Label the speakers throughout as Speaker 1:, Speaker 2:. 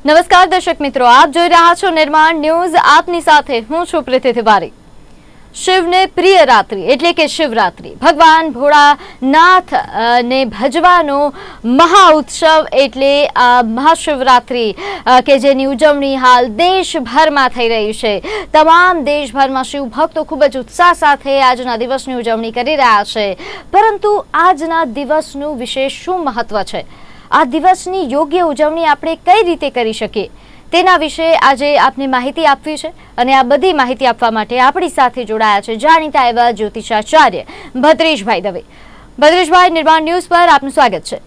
Speaker 1: નમસ્કાર દર્શક મિત્રો, આપ જોઈ રહ્યા છો નિર્માણ ન્યૂઝ. આપની સાથે હું છું પ્રીતિ તિવારી. શિવને પ્રિય રાત્રિ એટલે કે શિવરાત્રિ, ભગવાન ભોળાનાથ ને ભજવાનો મહા ઉત્સવ એટલે આ મહાશિવરાત્રિ કે જેની ઉજવણી હાલ દેશભરમાં થઈ રહી છે. તમામ દેશભરમાં શિવ ભક્તો ખૂબ જ ઉત્સાહ સાથે આજના દિવસની ઉજવણી કરી રહ્યા છે. પરંતુ આજના દિવસનું વિશેષ શું મહત્વ છે? આ દિવસની યોગ્ય ઉજવણી આપણે કઈ રીતે કરી શકીએ તેના વિશે આજે આપને માહિતી આપવી છે અને આ બધી માહિતી આપવા માટે આપણી સાથે જોડાયા છે જાણીતા એવા જ્યોતિષાચાર્ય ભદ્રેશભાઈ દવે. ભદ્રેશભાઈ, નિર્માણ ન્યૂઝ પર આપનું સ્વાગત છે.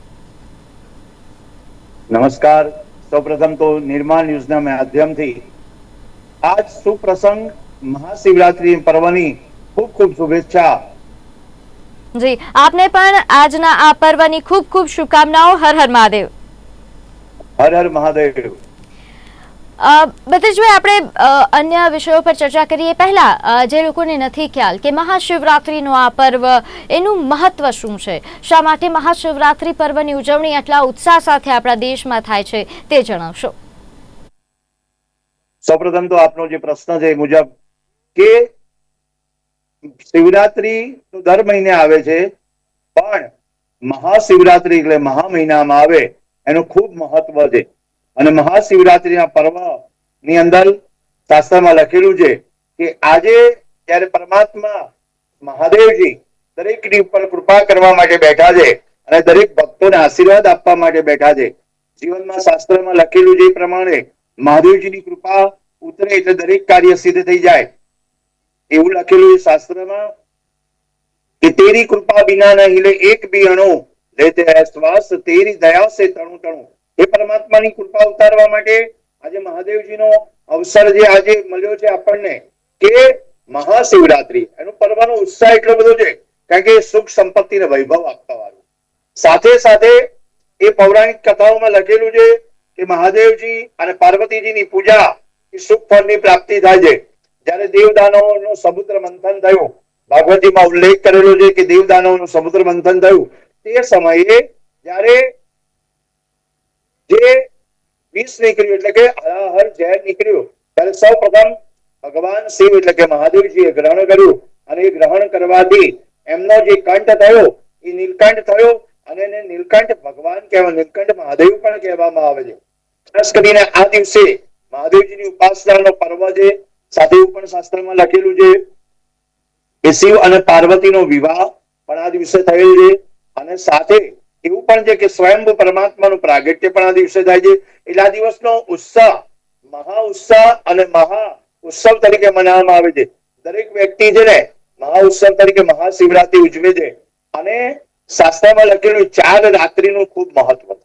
Speaker 2: નમસ્કાર. સૌપ્રથમ તો નિર્માણ ન્યૂઝના માધ્યમથી આજ સુપ્રસંગ મહાશિવરાત્રી પર્વની ખૂબ ખૂબ શુભેચ્છા.
Speaker 1: જી, આપને પણ આજના આ પર્વની ખૂબ ખૂબ શુભકામનાઓ. હર હર મહાદેવ.
Speaker 2: હર હર મહાદેવ.
Speaker 1: ભદ્રેશભાઈ, આપણે અન્ય વિષયો પર ચર્ચા કરીએ પહેલા જે લોકોને નથી ખ્યાલ કે મહાશિવરાત્રીનો આ પર્વ એનું મહત્વ શું છે, શા માટે મહાશિવરાત્રી પર્વની ઉજવણી આટલા ઉત્સાહ સાથે આપણા દેશમાં થાય છે તે જણાવશો.
Speaker 2: સૌપ્રથમ તો આપનો જે પ્રશ્ન છે એ મુજબ કે શિવરાત્રી તો દર મહિને આવે છે, પણ મહાશિવરાત્રી એટલે મહા મહિનામાં આવે એનું ખૂબ મહત્વ છે. અને મહાશિવરાત્રીના પર્વ ની અંદર શાસ્ત્રમાં લખેલું છે કે આજે જયારે પરમાત્મા મહાદેવજી દરેકની ઉપર કૃપા કરવા માટે બેઠા છે અને દરેક ભક્તોને આશીર્વાદ આપવા માટે બેઠા છે. જીવનમાં શાસ્ત્રમાં લખેલું છે એ પ્રમાણે મહાદેવજીની કૃપા ઉતરે એટલે દરેક કાર્ય સિદ્ધ થઈ જાય એવું લખેલું છે શાસ્ત્રમાં કે તેરી કૃપા બિના ન हिले એક બી અણુ, લેતે હૈ શ્વાસ તેરી દયા સે તણુ તણુ. એ પરમાત્માની કૃપા ઉતારવા માટે આજે મહાદેવજીનો અવસર જે આજે મળ્યો છે આપણને કે મહાશિવરાત્રી એનો પર્વનો ઉત્સાહ એટલો બધો છે કારણ કે સુખ સંપત્તિ ને વૈભવ આપવા વાળું. સાથે સાથે એ પૌરાણિક કથાઓમાં લખેલું છે કે મહાદેવજી અને પાર્વતીજીની પૂજા એ સુખ ફળની પ્રાપ્તિ થાય છે. જયારે દેવદાનવોનું સમુદ્ર મંથન થયું, ભાગવતીમાં ઉલ્લેખ કરેલો છે કે દેવદાનવોનું સમુદ્ર મંથન થયું, તે સમયે જયારે જે વિષ નીકળ્યું એટલે કે હર ઝેર નીકળ્યું ત્યારે સૌ પ્રથમ ભગવાન શિવ એટલે કે મહાદેવજીએ ગ્રહણ કર્યું અને એ ગ્રહણ કરવાથી એમનો જે કંઠ થયો એ નીલકંઠ થયો અને એને નીલકંઠ ભગવાન કહેવાય, નીલકંઠ મહાદેવ પણ કહેવામાં આવે છે. ખાસ કરીને આ દિવસે મહાદેવજીની ઉપાસનાનો પર્વ છે. સાથે એવું પણ શાસ્ત્રમાં લખેલું છે કે શિવ અને પાર્વતીનો વિવાહ પણ આ દિવસે થયેલ છે. અને સાથે એવું પણ છે કે સ્વયંભૂ પરમાત્માનું પ્રાગટ્ય પણ આ દિવસે થાય છે. એટલે આ દિવસનો ઉત્સાહ મહા ઉત્સાહ અને મહા ઉત્સવ તરીકે મનાવવામાં આવે છે. દરેક વ્યક્તિ છે ને મહા ઉત્સવ તરીકે મહાશિવરાત્રી ઉજવે છે. અને શાસ્ત્રમાં લખેલું 4 રાત્રિનું ખૂબ મહત્વ છે.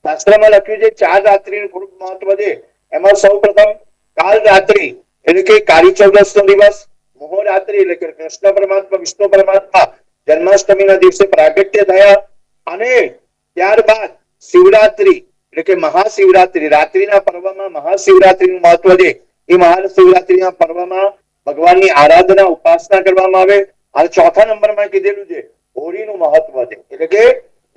Speaker 2: શાસ્ત્રમાં લખ્યું છે 4 રાત્રિનું ખૂબ મહત્વ છે. એમાં સૌ પ્રથમ કાલ રાત્રિ એટલે કે કાળી ચૌદશ નો દિવસ, મોહરાત્રી એટલે કે કૃષ્ણ પરમાત્મા વિષ્ણુ પરમાત્મા જન્માષ્ટમીના દિવસે પ્રાગટ્ય થયા અને ત્યારબાદ શિવરાત્રી એટલે કે મહાશિવરાત્રી રાત્રિના પર્વમાં મહાશિવરાત્રીનું મહત્વ છે. એ મહાશિવરાત્રીના પર્વમાં ભગવાનની આરાધના ઉપાસના કરવામાં આવે. અને ચોથા નંબરમાં કીધેલું છે હોળીનું મહત્વ છે એટલે કે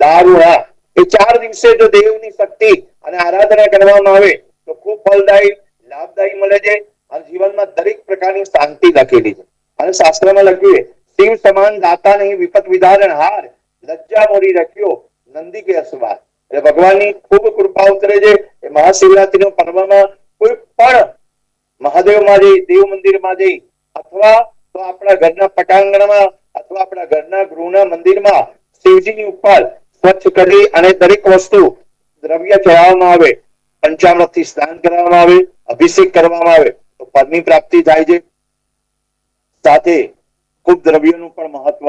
Speaker 2: દારૂણા. એ 4 દિવસે જો દેવની શક્તિ અને આરાધના કરવામાં આવે તો ખૂબ ફલદાયી લાભદાયી મળે છે અને જીવનમાં દરેક પ્રકારની શાંતિ લખેલી છે. અને શાસ્ત્રમાં લખ્યું છે શિવ સમાન દાતા નહીં વિપત વિધારણ હાર, લજ્જા મોરી રખ્યો નંદી કે અસવાર. એટલે ભગવાનની ખૂબ કૃપા ઉતરે છે. એ મહાશિવરાત્રીનો પર્વમાં કોઈ પણ મહાદેવમાં જઈ, દેવ મંદિરમાં જઈ અથવા તો આપણા ઘરના પટાંગણમાં અથવા આપણા ઘરના ગૃહના મંદિરમાં શિવજીની ઉપર સ્વચ્છ કરી અને દરેક વસ્તુ દ્રવ્ય ચડાવવામાં આવે, પંચામૃતથી સ્નાન કરવામાં આવે, અભિષેક કરવામાં આવે તો ફળની પ્રાપ્તિ થાય છે. સાથે ખૂબ દ્રવ્યનું પણ મહત્વ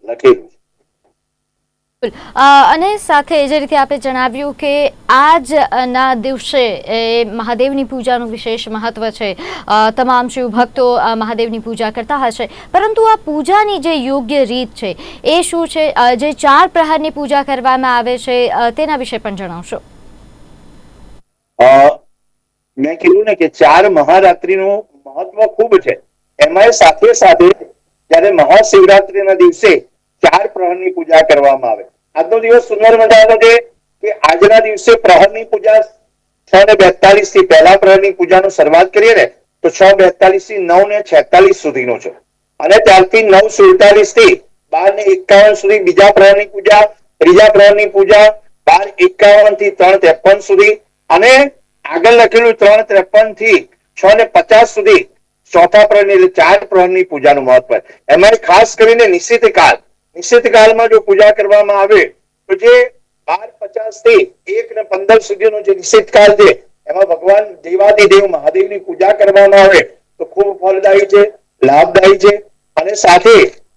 Speaker 2: લખેલું છે.
Speaker 1: અને સાથે જે રીતે આપણે જણાવ્યું કે આજના દિવસે મહાદેવની પૂજાનું વિશેષ મહત્વ છે. તમામ શિવ ભક્તો મહાદેવની પૂજા કરતા હશે, પરંતુ આ પૂજાની જે યોગ્ય રીત છે એ શું છે? જે 4 પ્રહરની પૂજા કરવામાં આવે છે તેના વિશે પણ જણાવશો.
Speaker 2: મેં કીધું ને કે 4 મહારાત્રીનું મહત્વ ખૂબ છે. એમાં સાથે સાથે જયારે મહાશિવરાત્રીના દિવસે 4 પ્રહરની પૂજા કરવામાં આવે. આજનો દિવસ સુંદર મજાનો છે કે આજના દિવસે પ્રહરની પૂજા 6:42 થી પહેલા પ્રહરની પૂજાનો શરૂઆત કરીએ ને તો 6:42 થી 9:46 સુધીનો છે, અને ત્યારથી 9:47 થી 12:51 સુધી બીજા પ્રહરની પૂજા, ત્રીજા પ્રહરની પૂજા 12:51 થી 3:53 સુધી, અને આગળ લખેલું 3:53 થી 6:50 સુધી ચોથા પ્રહરની એટલે 4 પ્રહરની પૂજાનું મહત્વ. એમાં ખાસ કરીને નિશ્ચિત કાળમાં જો પૂજા કરવામાં આવે તો જે 12:50 થી 1:15 સુધીનો જે નિશ્ચિત કાળ છે એમાં ભગવાન દેવાધિદેવ મહાદેવની પૂજા કરવામાં આવે તો ખૂબ ફળદાયી છે, લાભદાયી છે. અને સાથે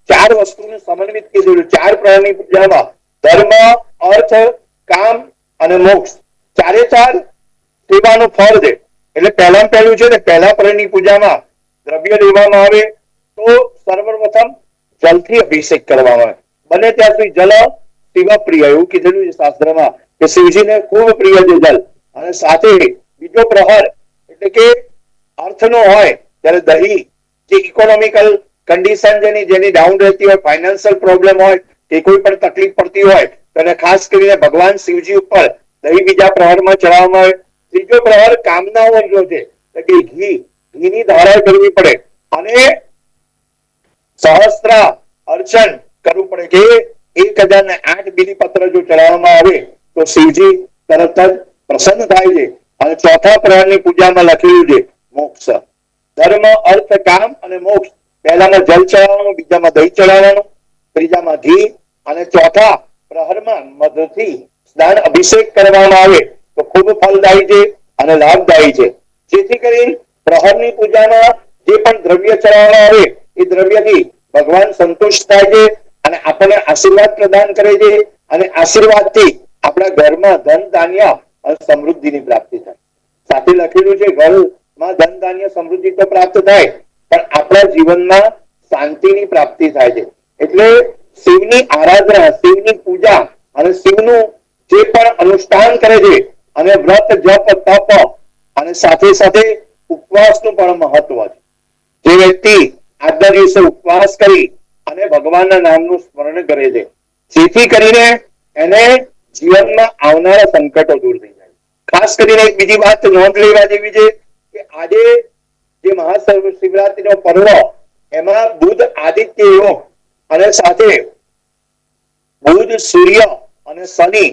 Speaker 2: 4 વસ્તુને સમન્વિત કીધું. 4 પ્રહરની પૂજામાં ધર્મ, અર્થ, કામ અને મોક્ષ 4 સેવાનું ફળ છે. એટલે પહેલું છે ને પહેલા પ્રહરની પૂજામાં દ્રવ્ય લેવામાં આવે તો સર્વપ્રથમ જલથી અભિષેક કરવામાં આવે. બને ત્યાં સુધી જલ શિવ પ્રિય એવું કીધેલું છે શાસ્ત્રમાં કે શિવજીને ખૂબ પ્રિય છે જલ. અને સાથે બીજો પ્રહર એટલે કે અર્થનો હોય ત્યારે દહીં, જે ઇકોનોમિકલ કન્ડિશન જેની ડાઉન રહેતી હોય, ફાઇનાન્શિયલ પ્રોબ્લેમ હોય કે કોઈ પણ તકલીફ પડતી હોય તો એને ખાસ કરીને ભગવાન શિવજી ઉપર દહીં બીજા પ્રહરમાં ચડાવવામાં આવે. ત્રીજો પ્રહર કામનાઓ છે કે ઘીની ધારા કરવી પડે અને સહસ્ત્ર અર્ચન કરવું પડે કે 1008 બીલીપત્ર જો ચડાવવામાં આવે તો શિવજી તરત જ પ્રસન્ન થાય છે. અને ચોથા પ્રહરની પૂજામાં લખેલું છે મોક્ષ, ધર્મ, અર્થ, કામ અને મોક્ષ. પહેલામાં જલ ચડાવવાનું, બીજામાં દહીં ચડાવવાનું, ત્રીજામાં ઘી, અને ચોથા પ્રહરમાં મધથી સ્નાન અભિષેક કરવામાં આવે તો ખૂબ ફળદાયી છે અને લાભદાયી છે. જેથી કરી પ્રહરની પૂજામાં જે પણ દ્રવ્ય ચડાવવામાં આવે એ દ્રવ્યથી ભગવાન સંતુષ્ટ થાય છે અને આપણને આશીર્વાદ પ્રદાન કરે છે. અને આશીર્વાદથી આપણા ઘરમાં ધન, ધાન્ય અને સમૃદ્ધિની પ્રાપ્તિ થાય. સાથે લખેલું છે ઘરમાં ધન, ધાન્ય, સમૃદ્ધિ તો પ્રાપ્ત થાય પણ આપણા જીવનમાં શાંતિની પ્રાપ્તિ થાય છે. એટલે શિવની આરાધના, શિવની પૂજા અને શિવનું જે પણ અનુષ્ઠાન કરે છે અને વ્રત, જપ, તપ અને સાથે સાથે ઉપવાસનું પણ મહત્વ છે. જે વ્યક્તિ આજના દિવસે ઉપવાસ કરી અને ભગવાનના નામનું સ્મરણ કરે છે જેથી કરીને એને જીવનમાં આવનારા સંકટો દૂર થઈ જાય. ખાસ કરીને એક બીજી વાત નોંધ લેવા જેવી છે કે આજે જે મહાશિવરાત્રીનો પર્વ એમાં બુધ આદિત્ય યોગ અને સાથે બુધ, સૂર્ય અને શનિ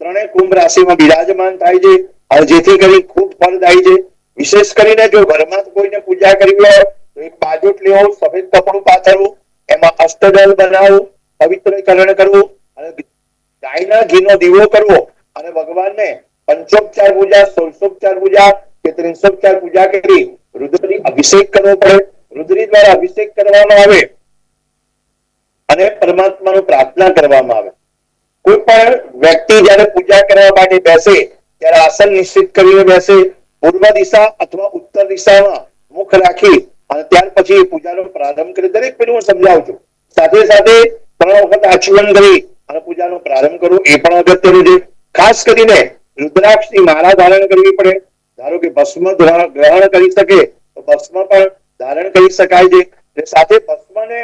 Speaker 2: ત્રણેય કુંભ રાશિમાં બિરાજમાન થાય છે અને જેથી કરી ખૂબ ફળદાયી છે. વિશેષ કરીને જો ઘરમાં કોઈને પૂજા કરવી હોય તો એક બાજોટ લેવો, સફેદ કપડું પાથરવું, એમાં અષ્ટદળ બનાવવું, પવિત્રીકરણ કરવું અને ગાયના ઘીનો દીવો કરવો અને ભગવાનને પંચોપચાર પૂજા, 16 પૂજા કે 300 પૂજા કરી રુદ્રથી અભિષેક કરવો પડે. રુદ્રી દ્વારા અભિષેક કરવામાં આવે અને પરમાત્માનો પ્રાર્થના કરવામાં આવે. કોઈ પણ વ્યક્તિ જ્યારે પૂજા કરવા માટે બેસે ત્યારે આસન નિશ્ચિત કરીને બેસે, પૂર્વ દિશા અથવા ઉત્તર દિશામાં મુખ રાખી અને ત્યાર પછી પૂજાનો પ્રારંભ કરે. દરેક પેલું હું સમજાવું છું. સાથે સાથે 3 વખત આચમન કરી અને પૂજાનો પ્રારંભ કરવો એ પણ અગત્યનું છે. ખાસ કરીને રુદ્રાક્ષની માળા ધારણ કરવી પડે. ધારો કે ભસ્મ ગ્રહણ કરી શકે તો ભસ્મ પણ ધારણ કરી શકાય છે. સાથે ભસ્મને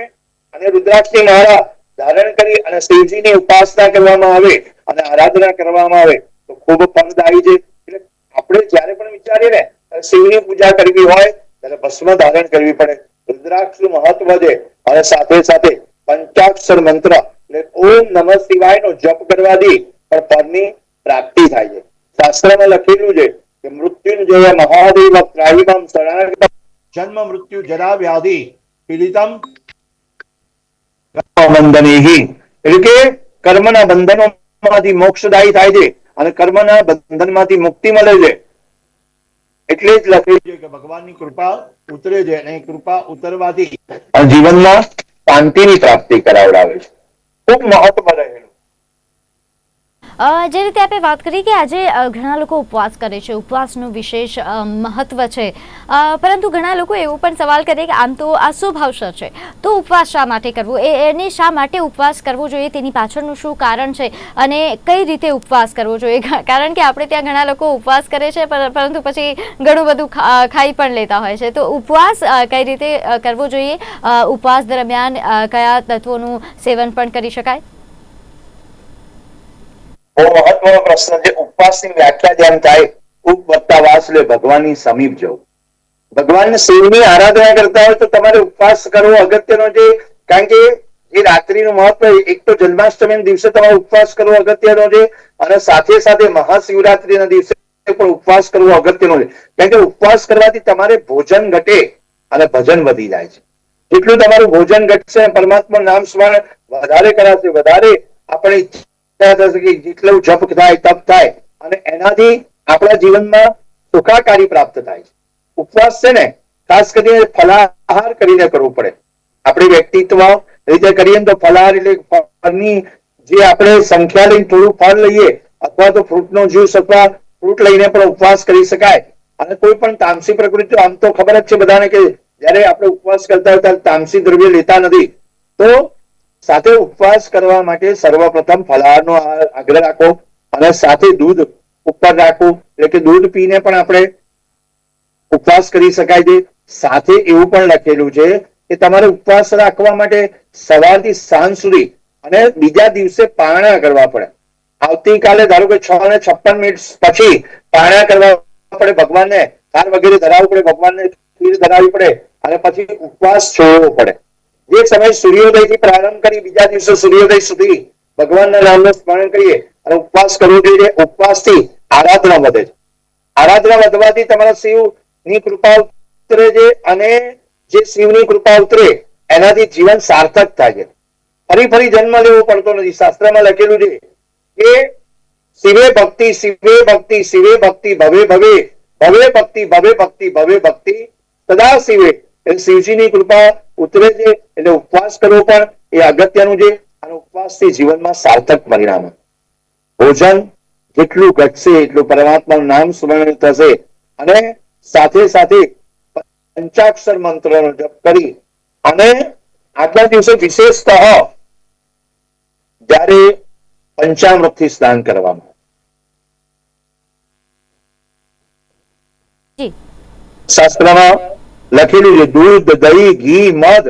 Speaker 2: અને રુદ્રાક્ષની માળા ધારણ કરી અને શિવજીની ઉપાસના કરવામાં આવે અને આરાધના કરવામાં આવે તો ખૂબ ફળદાયી છે. એટલે આપણે જ્યારે પણ વિચારીએ ને શિવની પૂજા કરવી હોય ત્યારે ભસ્મ ધારણ કરવી પડે. રુદ્રાક્ષનું મહત્વ છે અને સાથે સાથે પંચાક્ષર મંત્ર એટલે ઓમ નમઃ શિવાયનો જપ કરવાથી પણ ફળની પ્રાપ્તિ થાય છે. શાસ્ત્રમાં લખેલું છે કે મૃત્યુંજય મહાદેવ ત્રાહિમામ શરણાગતમ જન્મ મૃત્યુ જરા વ્યાધિ પીડિતમ બંધનેહી. એટલે કે કર્મના બંધનોમાંથી મોક્ષદાયી થાય છે અને કર્મના બંધનમાંથી મુક્તિ મળે છે. એટલે જ લખેલું છે કે ભગવાનની કૃપા ઉતરે છે અને કૃપા ઉતરવાથી જીવનમાં શાંતિની પ્રાપ્તિ કરાવડાવે છે. ખૂબ મહત્વ રહેલું.
Speaker 1: જે રીતે આપણે વાત કરી કે આજે ઘણા લોકો ઉપવાસ કરે છે, ઉપવાસનું વિશેષ મહત્વ છે, પરંતુ ઘણા લોકો એવો પણ સવાલ કરે કે આમ તો આ શુભ અવસર છે તો ઉપવાસ શા માટે કરવું, એને શા માટે ઉપવાસ કરવો જોઈએ, તેની પાછળનું શું કારણ છે અને કઈ રીતે ઉપવાસ કરવો જોઈએ. કારણ કે આપણે ત્યાં ઘણા લોકો ઉપવાસ કરે છે પરંતુ પછી ઘણું બધું ખાઈ પણ લેતા હોય છે. તો ઉપવાસ કઈ રીતે કરવો જોઈએ, ઉપવાસ દરમિયાન કયા તત્વોનું સેવન પણ કરી શકાય?
Speaker 2: બહુ મહત્વનો પ્રશ્ન છે. ઉપવાસની વ્યાખ્યા જેમ થાય ઉપવત્તા એટલે ભગવાનની સમીપ જવું. ભગવાન શિવની આરાધના કરતા હોય તો તમારે ઉપવાસ કરવો અગત્યનો છે. કારણ કે એ રાત્રિનું મહત્વ, એક તો જન્માષ્ટમીના દિવસે તમારે ઉપવાસ કરવો અગત્યનો છે અને સાથે સાથે મહાશિવરાત્રીના દિવસે પણ ઉપવાસ કરવો અગત્યનો છે. કારણ કે ઉપવાસ કરવાથી તમારે ભોજન ઘટે અને ભજન વધી જાય છે. જેટલું તમારું ભોજન ઘટશે પરમાત્મા નામ સ્મરણ વધારે કરાશે, વધારે આપણે ઈચ્છા થશે કે જેટલું જપ થાય તપ થાય અને એનાથી આપણા જીવનમાં સુખાકારી પ્રાપ્ત થાય છે. ઉપવાસ છે ને ખાસ કરીને ફલાહાર કરીને કરવું પડે. આપણે વ્યક્તિત્વ રીતે કરીએ તો ફલાહાર એટલે ફળની જે આપણે સંખ્યા લઈને થોડું ફળ લઈએ અથવા તો ફ્રૂટનો જ્યુસ અથવા ફ્રૂટ લઈને પણ ઉપવાસ કરી શકાય. અને કોઈ પણ તામસી પ્રકૃતિ, આમ તો ખબર જ છે બધાને કે જયારે આપણે ઉપવાસ કરતા હોય ત્યારે તામસી દ્રવ્ય લેતા નથી. તો સાથે ઉપવાસ કરવા માટે સર્વપ્રથમ ફલાહારનો આગ્રહ રાખો અને સાથે દૂધ ઉપર રાખવું, એટલે કે દૂધ પીને પણ આપણે ઉપવાસ કરી શકાય છે. સાથે એવું પણ લખેલું છે કે તમારે ઉપવાસ રાખવા માટે સવારથી સાંજ સુધી અને બીજા દિવસે પારણા કરવા પડે. આવતીકાલે ધારો કે 6:56 પછી પારણા કરવા પડે, ભગવાનને હાર વગેરે ધરાવવું પડે, ભગવાનને ખીર ધરાવવી પડે અને પછી ઉપવાસ છોડવો પડે. જે સમય સૂર્યોદયથી પ્રારંભ કરી બીજા દિવસે સૂર્યોદય સુધી ભગવાનના નામનું સ્મરણ કરીએ અને ઉપવાસ કરવો જોઈએ. ઉપવાસથી આરાધના વધે છે. આરાધના વધવાથી તમારા શિવની કૃપા ઉતરે છે અને જે શિવની કૃપા ઉતરે એનાથી જીવન સાર્થક થાય છે. ફરી ફરી જન્મ લેવો પડતો નથી. શાસ્ત્રમાં લખેલું છે કે શિવે ભક્તિ, શિવે ભક્તિ, શિવે ભક્તિ, ભવે ભવે, ભવે ભક્તિ, ભવે ભક્તિ, ભવે ભક્તિ સદા શિવે. એટલે શિવજીની કૃપા ઉતરે છે એટલે ઉપવાસ કરવો પણ એ અગત્યનું છે અને ઉપવાસથી જીવનમાં સાર્થક પરિણામ. ભોજન જેટલું ઘટશે એટલું પરમાત્માનું નામ સ્મરણ થશે અને સાથે સાથે પંચાક્ષર મંત્રનો જપ કરી અને આજના દિવસે વિશેષતઃ જ્યારે પંચામૃતથી સ્નાન કરવામાં શાસ્ત્રમાં લખેલું છે દૂધ, દહીં, ઘી, મધ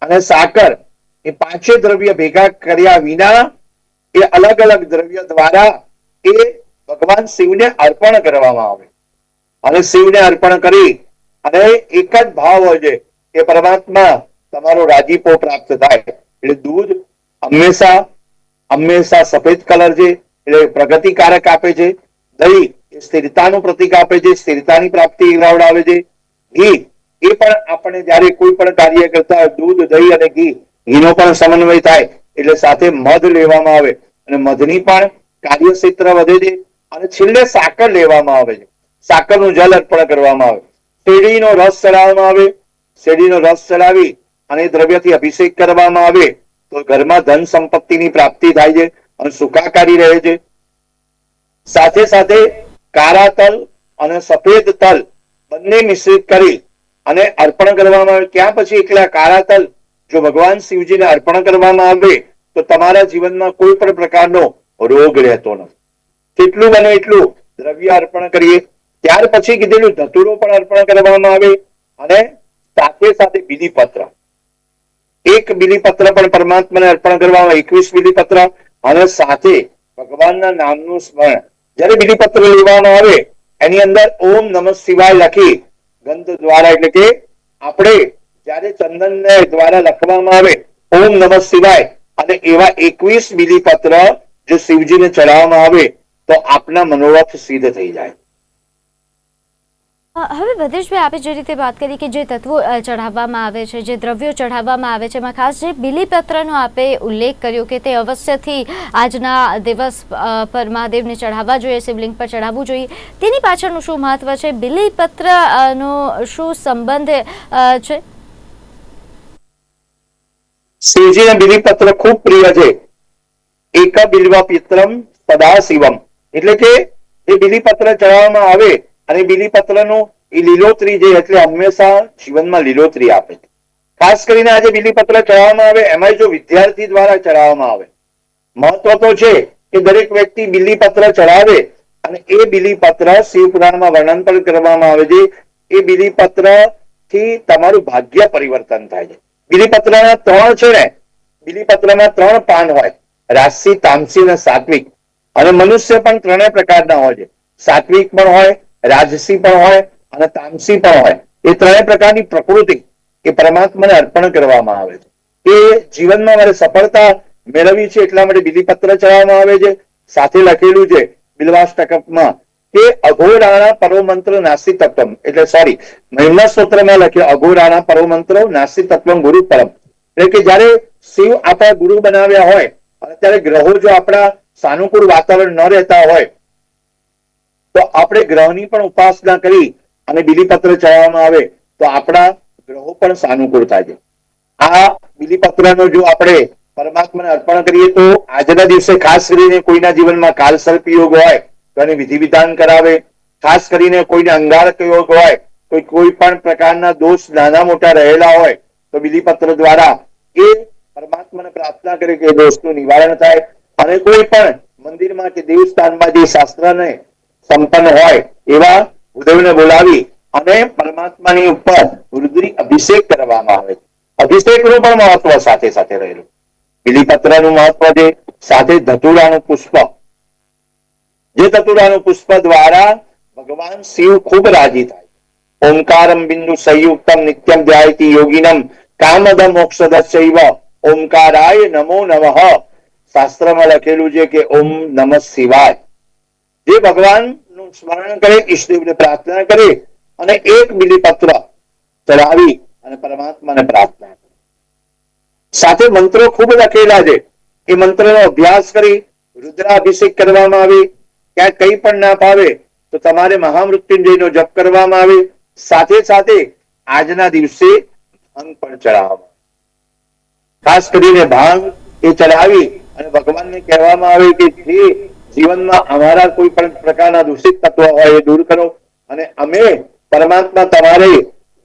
Speaker 2: અને સાકર એ પાંચે દ્રવ્ય ભેગા કર્યા વિના એ અલગ અલગ દ્રવ્ય દ્વારા એ ભગવાન શિવને અર્પણ કરવામાં આવે અને શિવને અર્પણ કરી અને એક જ ભાવ હોય છે કે પરમાત્મા તમારો રાજીપો પ્રાપ્ત થાય. એટલે દૂધ હંમેશા સફેદ કલર છે એટલે પ્રગતિકારક આપે છે. દહીં એ સ્થિરતાનું પ્રતીક આપે છે, સ્થિરતાની પ્રાપ્તિ કરાવડાવે છે. ઘી એ પણ આપણે જયારે કોઈ પણ કાર્ય કરતા હોય દૂધ, દહીં અને ઘીનો પણ સમન્વય થાય એટલે સાથે મધ લેવામાં આવે અને મધની પણ કાર્યક્ષેત્ર વધે છે અને છેલ્લે સાકર લેવામાં આવે છે. સાકરનું જલ અર્પણ કરવામાં આવે. શેરડીનો રસ ચડાવવામાં આવે. શેરડીનો રસ ચડાવી અને દ્રવ્યથી અભિષેક કરવામાં આવે તો ઘરમાં ધન સંપત્તિની પ્રાપ્તિ થાય છે અને સુખાકારી રહે છે. સાથે સાથે કાળા તલ અને સફેદ તલ બંને મિશ્રિત કરી અને અર્પણ કરવામાં આવે. ત્યાં પછી એકલા કાળા તલ જો ભગવાન શિવજીને અર્પણ કરવામાં આવે તો તમારા જીવનમાં કોઈ પણ પ્રકારનો રોગ રહેતો નથી. જેટલું બને એટલું દ્રવ્ય અર્પણ કરીએ. ત્યાર પછી કીધેલું ધતુરો પણ અર્પણ કરવામાં આવે અને સાથે સાથે બિલીપત્ર, એક બિલીપત્ર પણ પરમાત્માને અર્પણ કરવામાં આવે, 21 બિલીપત્ર અને સાથે ભગવાનના નામનું સ્મરણ. જ્યારે બિલીપત્ર લેવામાં આવે એની અંદર ઓમ નમઃ શિવાય લખી ગંધ દ્વારા, એટલે કે આપણે જ્યારે ચંદનને દ્વારા લખવામાં આવે ઓમ નમઃ શિવાય અને એવા 21 બિલીપત્ર જો શિવજીને ચડાવવામાં આવે તો આપના મનોરથ સિદ્ધ થઈ જાય.
Speaker 1: હવે ભદ્રેશભાઈ, આપે જે રીતે વાત કરી કે જે તત્વો ચઢાવવામાં આવે છે, જે દ્રવ્યો ચઢાવવામાં આવે છે, એમાં ખાસ જે બિલીપત્રનો આપે ઉલ્લેખ કર્યો કે તે અવશ્યથી આજના દિવસ પર મહાદેવને ચઢાવવા જોઈએ, શિવલિંગ પર ચઢાવવું જોઈએ. તેની પાછળનું શું મહત્વ છે? બિલીપત્રનો શું સંબંધ છે?
Speaker 2: શિવજીને બિલીપત્ર ખૂબ પ્રિય છે. એક બિલ્વપિત્રમ સદા શિવમ, એટલે કે એ બિલીપત્ર ચડાવવામાં આવે અને બિલીપત્રનું એ લીલોતરી જે એટલે હંમેશા જીવનમાં લીલોતરી આપે છે. ખાસ કરીને આજે બિલીપત્ર ચડાવવામાં આવે એમાં જો વિદ્યાર્થી દ્વારા ચડાવવામાં આવે, મહત્વ તો છે કે દરેક વ્યક્તિ બિલીપત્ર ચડાવે અને એ બિલીપત્ર શિવ પુરાણમાં વર્ણન પણ કરવામાં આવે છે. એ બિલીપત્ર થી તમારું ભાગ્ય પરિવર્તન થાય છે. બિલીપત્રના 3 છે ને, બિલીપત્રમાં 3 પાન હોય, રાશિ, તામસી અને સાત્વિક. અને મનુષ્ય પણ 3 પ્રકારના હોય છે. સાત્વિક પણ હોય, રાજસી પણ હોય અને તામસી પણ હોય. એ ત્રણેય પ્રકારની પ્રકૃતિ એ પરમાત્માને અર્પણ કરવામાં આવે છે. એ જીવનમાં મારે સફળતા મેળવવી છે એટલા માટે બિલીપત્ર ચડાવવામાં આવે છે. સાથે લખેલું છે બિલ્વાષ્ટકમાં કે અઘોરાણા પરોમંત્ર નાસી તત્વમ, એટલે સોરી, મહિમા સ્તોત્રમાં લખ્યું અઘોરાણા પરોમંત્ર નાસી તત્વમ ગુરુ પરમ. એટલે કે જયારે શિવ આપણા ગુરુ બનાવ્યા હોય અને ત્યારે ગ્રહો જો આપણા સાનુકૂળ વાતાવરણ ન રહેતા હોય તો આપણે ગ્રહની પણ ઉપાસના કરી અને બિલીપત્ર ચડાવવામાં આવે તો આપણા ગ્રહો પણ સાનુકૂળ થાય છે. આ બિલીપત્રનો જો આપણે પરમાત્માને અર્પણ કરીએ તો આજના દિવસે ખાસ કરીને કોઈના જીવનમાં કાલસર્પ યોગ હોય તો એને વિધિ વિધાન કરાવે. ખાસ કરીને કોઈને અંગારક યોગ હોય, કોઈ પણ પ્રકારના દોષ નાના મોટા રહેલા હોય તો બિલીપત્ર દ્વારા એ પરમાત્માને પ્રાર્થના કરે કે દોષનું નિવારણ થાય. અને કોઈ પણ મંદિરમાં કે દેવસ્થાનમાં જે શાસ્ત્રને સંપન્ન હોય એવા ઉદયને બોલાવી અને પરમાત્માની ઉપર રુદ્રી અભિષેક કરવામાં આવે છે. અભિષેકનું પણ મહત્વ સાથે સાથે રહેલું. બિલીપત્રનું મહત્વ છે, સાથે ધતુરાનું પુષ્પ, જે ધતુરાનું પુષ્પ દ્વારા ભગવાન શિવ ખૂબ રાજી થાય. ઓમકારમ બિંદુ સંયુક્તમ નિત્યમ ધ્યાયતિ યોગિનમ કામદ મોક્ષદ શૈવ ઓમકારાય નમો નમઃ. શાસ્ત્રમાં લખેલું છે કે ઓમ નમઃ શિવાય. જે ભગવાનનું સ્મરણ કરે, ઈષ્ટદેવને પ્રાર્થના કરે અને એક બિલીપત્ર ચડાવી અને પરમાત્માને પ્રાર્થના કરે. સાથે મંત્રો ખૂબ લખેલા છે. એ મંત્રનો અભ્યાસ કરી રુદ્રાભિષેક કરવામાં આવે. ક્યાંક કંઈ પણ ના ફાવે તો તમારે મહામૃત્યુંજયનો જપ કરવામાં આવે. સાથે સાથે આજના દિવસે ભાંગ પણ ચડાવવામાં, ખાસ કરીને ભાંગ એ ચડાવી અને ભગવાનને કહેવામાં આવે કે જે જીવનમાં અમારા કોઈ પણ પ્રકારના દૂષિત તત્વ હોય એ દૂર કરો. અને અમે પરમાત્મા તમારે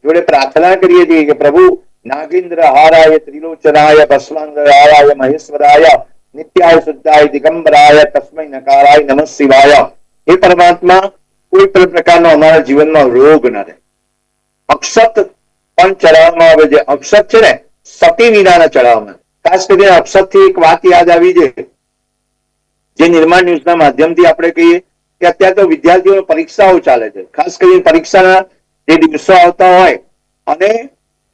Speaker 2: જોડે પ્રાર્થના કરીએ છીએ કે પ્રભુ નાગેન્દ્ર હારાય ત્રિલોચનાય ભસ્માંગરાય મહેશ્વરાય નિત્યાય શુદ્ધાય દિગંબરાય તસ્મૈ નકારાય નમઃ શિવાય. એ પરમાત્મા કોઈ પણ પ્રકારનો અમારા જીવનમાં રોગ ન રહે. અક્ષત પણ ચડાવવામાં આવે છે. અક્ષત છે ને સતી વિનાના ચડાવવામાં. ખાસ કરીને અક્ષત થી એક વાત યાદ આવી છે, જે નિર્માણ ન્યૂઝના માધ્યમથી આપણે કહીએ કે અત્યારે તો વિદ્યાર્થીઓની પરીક્ષાઓ ચાલે છે. ખાસ કરીને પરીક્ષાના જે દિવસો આવતા હોય અને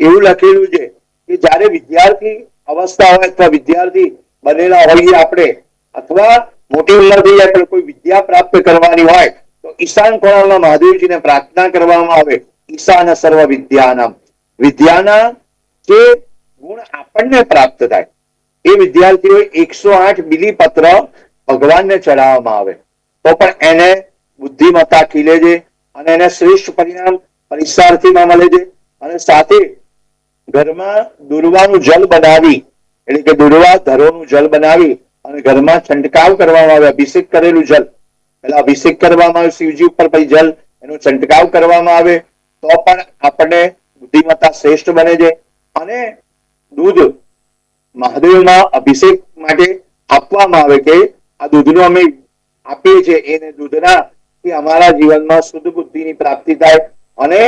Speaker 2: એવું લખેલું છે કે જ્યારે વિદ્યાર્થી અવસ્થા હોય અથવા વિદ્યાર્થી બનેલા હોઈએ આપણે અથવા મોટી ઉંમર થઈ જાય કોઈ વિદ્યા પ્રાપ્ત કરવાની હોય તો ઈશાન ખોળામાં મહાદેવજીને પ્રાર્થના કરવામાં આવે. ઈશાન સર્વ વિદ્યાનામ, વિદ્યાના જે ગુણ આપણને પ્રાપ્ત થાય એ વિદ્યાર્થીઓ 108 બિલીપત્ર ભગવાનને ચડાવવામાં આવે તો પણ એને બુદ્ધિમત્તા ખીલે છે અને એને શ્રેષ્ઠ પરિણામ પરીક્ષાર્થીમાં મળે છે. અને સાથે ઘરમાં દુર્વાનું જલ બનાવી, એટલે કે દુર્વા ધરોનું જલ બનાવી અને ઘરમાં છંટકાવ કરવામાં આવે. અભિષેક કરેલું જલ, પેલા અભિષેક કરવામાં આવે શિવજી ઉપર, પછી જલ એનો છંટકાવ કરવામાં આવે તો પણ આપણને બુદ્ધિમત્તા શ્રેષ્ઠ બને છે. અને દૂધ મહાદેવમાં અભિષેક માટે આપવામાં આવે કે આ દૂધનો અમે આપીએ છીએ, એને દૂધના કે અમારા જીવનમાં શુદ્ધ બુદ્ધિની પ્રાપ્તિ થાય અને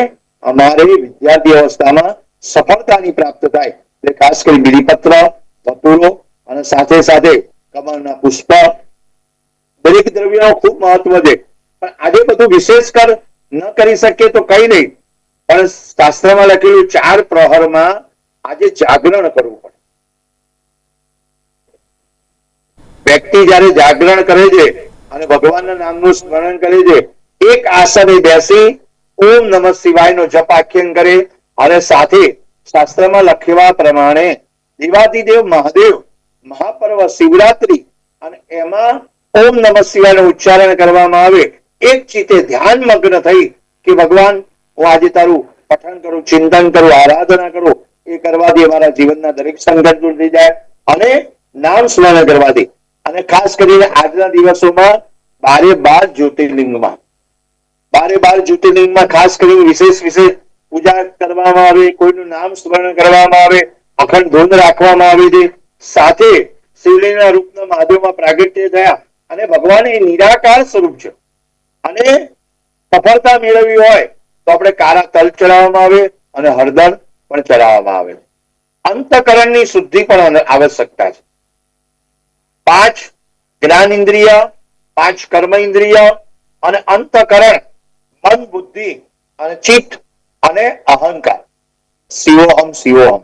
Speaker 2: અમારે વિદ્યાર્થી અવસ્થામાં સફળતાની પ્રાપ્ત થાય. એટલે ખાસ કરી બિલીપત્ર, ધતુરો અને સાથે સાથે કમળના પુષ્પ, દરેક દ્રવ્યનો ખૂબ મહત્વ છે. પણ આજે બધું વિશેષ કર ન કરી શકીએ તો કઈ નહીં, પણ શાસ્ત્રમાં લખેલું 4 પ્રહરમાં આજે જાગરણ કરવું પડે. વ્યક્તિ જયારે જાગરણ કરે છે અને ભગવાનના નામનું સ્મરણ કરે છે, એક આસને બેસી ઓમ નમઃ શિવાયનો જપ આખ્યાન કરે અને સાથે શાસ્ત્રમાં લખ્યા પ્રમાણે દેવાધિદેવ મહાદેવ મહાપર્વ શિવરાત્રી અને એમાં ઓમ નમઃ શિવાયનું ઉચ્ચારણ કરવામાં આવે. એક ચિત્તે ધ્યાન મગ્ન થઈ કે ભગવાન હું આજે તારું પઠન કરું, ચિંતન કરું, આરાધના કરું. એ કરવાથી અમારા જીવનના દરેક સંકટ દૂર થઈ જાય અને નામ સ્મરણ કરવાથી. અને ખાસ કરીને આજના દિવસોમાં 12 જ્યોતિર્લિંગમાં 12 જ્યોતિર્લિંગમાં ખાસ કરીને વિશેષ પૂજા કરવામાં આવે, કોઈનું નામ સ્મરણ કરવામાં આવે, અખંડ ધૂન રાખવામાં આવે છે. સાથે શિવલિંગના રૂપના મહાદેવમાં પ્રાગટ્ય થયા અને ભગવાન એ નિરાકાર સ્વરૂપ છે અને સફળતા મેળવવી હોય તો આપણે કાળા તલ ચડાવવામાં આવે અને હળદર પણ ચડાવવામાં આવે. અંતકરણની શુદ્ધિ પણ આવશ્યકતા છે. 5 જ્ઞાન ઇન્દ્રિય, 5 કર્મ ઇન્દ્રિય અને અંતકરણ, મન, બુદ્ધિ અને ચિત્ત અને અહંકાર. શિવોહમ શિવોહમ.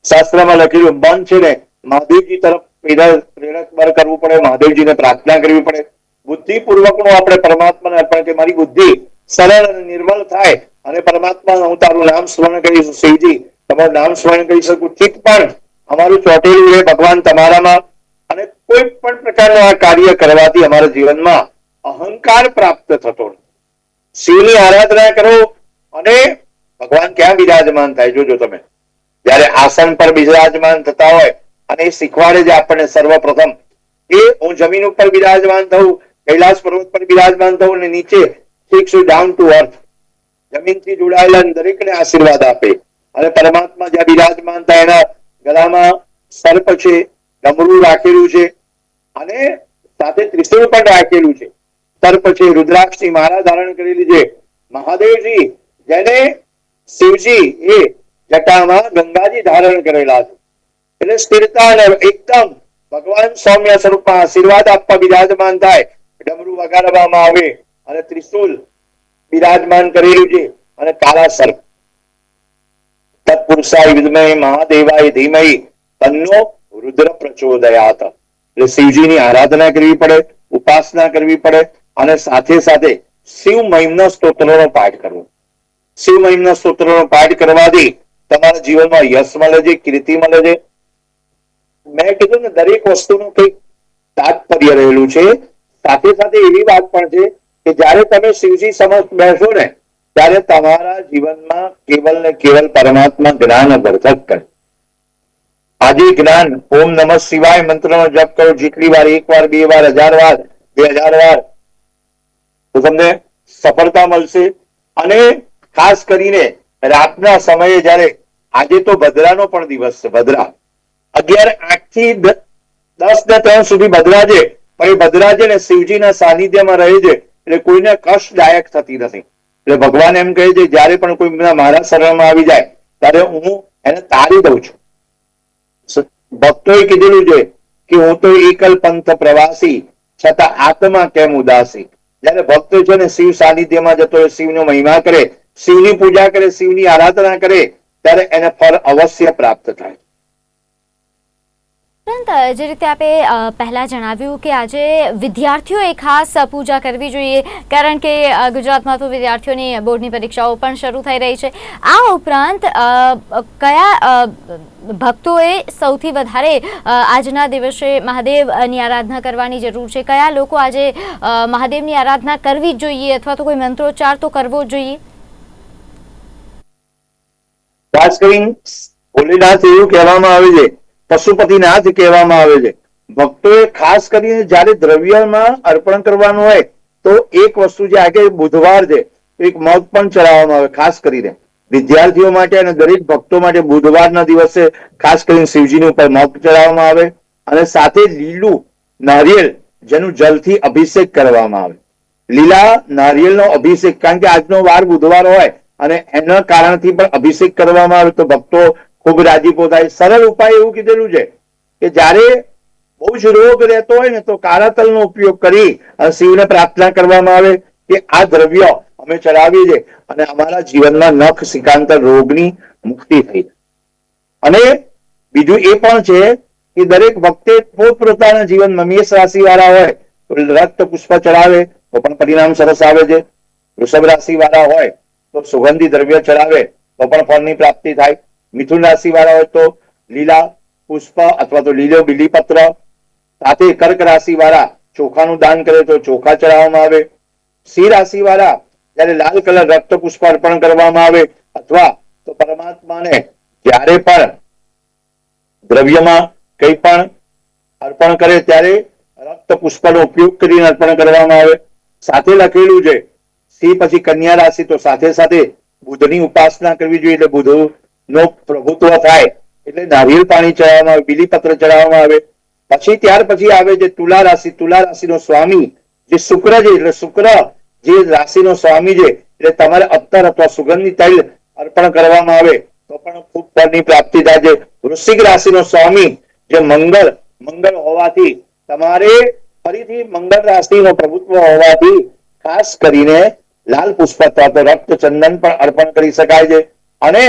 Speaker 2: શાસ્ત્રમાં લખેલું મન છે ને મહાદેવજી તરફ પ્રેરક કરવું પડે, મહાદેવજીને પ્રાર્થના કરવી પડે. બુદ્ધિપૂર્વકનું આપણે પરમાત્માને અર્પણ, કે મારી બુદ્ધિ સરળ અને નિર્મળ થાય અને પરમાત્મા હું તારું નામ સ્મરણ કરીશ, શિવજી તમારું નામ સ્મરણ કરી શકું. ચિત્ત પણ અમારું ચોટેલું રહે ભગવાન તમારામાં. અને કોઈ પણ પ્રકારનું આ કાર્ય કરવાથી અમારા જીવનમાં અહંકાર પ્રાપ્ત થતો નથી. શિવની આરાધના કરો અને ભગવાન ક્યાં બિરાજમાન થાય જોજો તમે. જયારે આસન પર બિરાજમાન થતા હોય અને એ શીખવાડે છે આપણને સર્વપ્રથમ એ હું જમીન ઉપર બિરાજમાન થવું, કૈલાસ પર્વત પર બિરાજમાન થવું અને નીચે ડાઉન ટુ અર્થ જમીનથી જોડાયેલા દરેકને આશીર્વાદ આપે. અને પરમાત્મા જ્યાં બિરાજમાન થાય એના ગળામાં સર્પ છે, ડમરું રાખેલું છે અને સાથે ત્રિશૂળ પણ રાખેલું છે. સર્પ છે, રુદ્રાક્ષની માળા ધારણ કરેલી છે. મહાદેવજી જેને શિવજી એ જટામાં ગંગાજી ધારણ કરેલા છે. એટલે સ્થિરતા અને એકદમ ભગવાન સૌમ્ય સ્વરૂપમાં આશીર્વાદ આપવા બિરાજમાન થાય. ડમરું વગાડવામાં આવે અને ત્રિશૂલ બિરાજમાન કરેલું છે અને કાળા સર્પ. તત્પુરુષાય વિદ્મહે મહાદેવાય ધીમહિ તન્નો રુદ્ર પ્રચોદયાત. એટલે શિવજીની આરાધના કરવી પડે, ઉપાસના કરવી પડે અને સાથે સાથે શિવ મહિમના સ્તોત્રનો પાઠ કરવો. શિવ મહિમના સ્તોત્રનો પાઠ કરવાથી તમારા જીવનમાં યશ મળે છે, કીર્તિ મળે છે. મેં કીધું ને દરેક વસ્તુનું કંઈક તાત્પર્ય રહેલું છે. સાથે સાથે એવી વાત પણ છે કે જ્યારે તમે શિવજી સમક્ષ બેસો ને ત્યારે તમારા જીવનમાં કેવલ ને કેવલ પરમાત્મા જ્ઞાન વર્ધક કરે. આજે જ્ઞાન ઓમ નમઃ શિવાય મંત્રનો જપ કરો જેટલી વાર, 1 વાર, 2 વાર, 1000 વાર, 2000 વાર, તો તમને સફળતા મળશે. અને ખાસ કરીને રાતના સમયે જ્યારે, આજે તો ભદ્રાનો પણ દિવસ છે, ભદ્રા 11:08 થી 10:03 સુધી ભદ્રા છે. પણ એ ભદ્રા છે ને શિવજીના સાનિધ્યમાં રહે છે એટલે કોઈને કષ્ટદાયક થતી નથી. એટલે ભગવાન એમ કહે છે જયારે પણ કોઈ મારા શરણમાં આવી જાય ત્યારે હું એને તારી દઉં છું. ભક્તોએ કીધેલું છે કે હું તો એકલ પંથ પ્રવાસી છતાં આત્મા કેમ ઉદાસી. જયારે ભક્તો છે ને શિવ સાનિધ્યમાં જતો હોય, શિવનો મહિમા કરે, શિવની પૂજા કરે, શિવની આરાધના કરે ત્યારે એને ફળ અવશ્ય પ્રાપ્ત થાય.
Speaker 1: જે રીતે આપે પહેલા જણાવ્યું કે આજે વિદ્યાર્થીઓએ ખાસ પૂજા કરવી જોઈએ, કારણ કે ગુજરાતમાં તો વિદ્યાર્થીઓની બોર્ડની પરીક્ષાઓ પણ શરૂ થઈ રહી છે. આ ઉપરાંત કયા ભક્તોએ સૌથી વધારે આજના દિવસે મહાદેવની આરાધના કરવાની જરૂર છે? કયા લોકો આજે મહાદેવની આરાધના કરવી જ જોઈએ અથવા તો કોઈ મંત્રોચ્ચાર તો કરવો જ જોઈએ?
Speaker 2: ખાસ કરીને ભોલેનાથ એવું કહેવામાં આવે છે, પશુપતિનાથ કહેવામાં આવે છે. ભક્તોએ ખાસ કરીને જયારે દ્રવ્યમાં અર્પણ કરવાનું હોય તો એક વસ્તુ જે આગે બુધવાર છે એક મગ પણ ચડાવવામાં આવે. ખાસ કરીને વિદ્યાર્થીઓ માટે અને દરેક ભક્તો માટે બુધવારના દિવસે ખાસ કરીને શિવજીની ઉપર મગ ચડાવવામાં આવે અને સાથે લીલું નારિયેળ જેનું જલથી અભિષેક કરવામાં આવે. લીલા નારિયેળનો અભિષેક, કારણ કે આજનો વાર બુધવાર હોય અને એના કારણથી પણ અભિષેક કરવામાં આવે તો ભક્તો ખૂબ રાજીપો થાય. સરળ ઉપાય એવું કીધેલું છે કે જયારે બહુ જ રોગ રહેતો હોય ને તો કાળા તલનો ઉપયોગ કરી અને શિવને પ્રાર્થના કરવામાં આવે કે આ દ્રવ્ય અમે ચડાવીએ છીએ અને અમારા જીવનમાં નખ સિકાંતર રોગની મુક્તિ થઈ. અને બીજું એ પણ છે કે દરેક ભક્તે પોતપોતાના જીવનમાં, મેષ રાશિ વાળા હોય તો રક્ત પુષ્પ ચડાવે તો પણ પરિણામ સરસ આવે છે. વૃષભ રાશિ વાળા હોય તો સુગંધી દ્રવ્ય ચડાવે તો પણ ફળની પ્રાપ્તિ થાય. મિથુન રાશિ વાળા હોય તો લીલા પુષ્પ અથવા તો લીલો બીલીપત્ર, સાથે કર્ક રાશિ વાળા ચોખાનું દાન કરે તો ચોખા ચડાવવામાં આવે. સિંહ રાશિ વાળા જયારે લાલ કલર રક્ત પુષ્પ અર્પણ કરવામાં આવે અથવા તો પરમાત્માને જ્યારે પણ દ્રવ્યમાં કંઈ પણ અર્પણ કરે ત્યારે રક્ત પુષ્પનો ઉપયોગ કરીને અર્પણ કરવામાં આવે. સાથે લખેલું છે સિંહ પછી કન્યા રાશિ તો સાથે સાથે બુધની ઉપાસના કરવી જોઈએ એટલે બુધ નો પ્રભુત્વ થાય એટલે નારિયેળ પાણી ચડાવવામાં આવે, બીલીપત્ર ચડાવવામાં આવે. પછી ત્યાર પછી આવે છે તુલા રાશિ. તુલા રાશિનો સ્વામી જે શુક્ર છે એટલે શુક્ર જે રાશિનો સ્વામી છે એટલે તમારે અત્તર અથવા સુગંધી તૈલ અર્પણ કરવામાં આવે તો પણ ખૂબ ફળની પ્રાપ્તિ થાય છે. વૃશ્ચિક રાશિનો સ્વામી જે મંગળ હોવાથી તમારે ફરીથી મંગળ રાશિનો પ્રભુત્વ હોવાથી ખાસ કરીને લાલ પુષ્પ અથવા તો રક્ત ચંદન પણ અર્પણ કરી શકાય છે. અને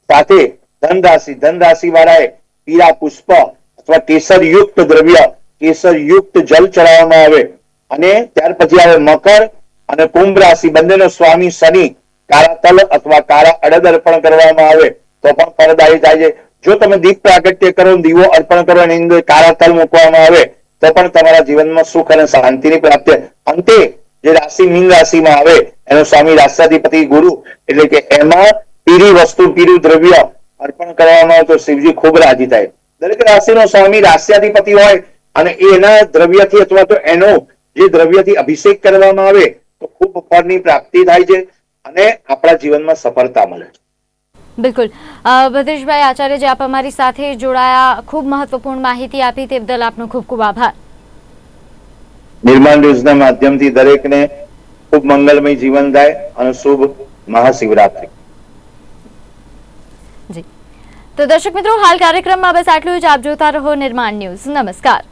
Speaker 2: સાથે ધન રાશિ વાળાએ પીળા પુષ્પ અથવા કેસર યુક્ત દ્રવ્ય, કેસર યુક્ત જલ ચડાવવામાં આવે. અને ત્યાર પછી આવે મકર અને કુંભ રાશિ, બંનેનો સ્વામી શનિ, કાળા તલ અથવા કાળા અડદ અર્પણ કરવામાં આવે તો પણ ફળદાયી થાય છે. જો તમે દીપ પ્રાગટ્ય કરો, દીવો અર્પણ કરો, એની અંદર કાળા તલ મૂકવામાં આવે તો પણ તમારા જીવનમાં સુખ અને શાંતિની પ્રાપ્તિ. અંતે જે રાશિ મીન રાશિમાં આવે એનો સ્વામી રાષ્ટ્રાધિપતિ ગુરુ, એટલે કે એમાં પીળી વસ્તુ, પીળું દ્રવ્ય અર્પણ કરવામાં આવે તો શિવજી ખૂબ રાજી થાય. દરેક રાશિનો સ્વામી રાષ્ટ્રાધિપતિ હોય અને એના દ્રવ્યથી અથવા તો એનો જે દ્રવ્યથી અભિષેક કરવામાં આવે તો ખૂબ ફળની પ્રાપ્તિ થાય છે અને આપણા જીવનમાં સફળતા મળે છે.
Speaker 1: બિલકુલ. ભદ્રેશભાઈ આચાર્ય, જે આપ અમારી સાથે જોડાયા, ખૂબ મહત્વપૂર્ણ માહિતી આપી, તે બદલ આપનો ખૂબ ખૂબ આભાર.
Speaker 2: નિર્માણ ન્યૂઝના માધ્યમથી દરેકને ખૂબ મંગલમય જીવન થાય અને શુભ મહાશિવરાત્રી.
Speaker 1: જી તો દર્શક મિત્રો, હાલ કાર્યક્રમમાં બસ આટલું જ. આપ જોતા રહો નિર્માણ ન્યૂઝ. નમસ્કાર.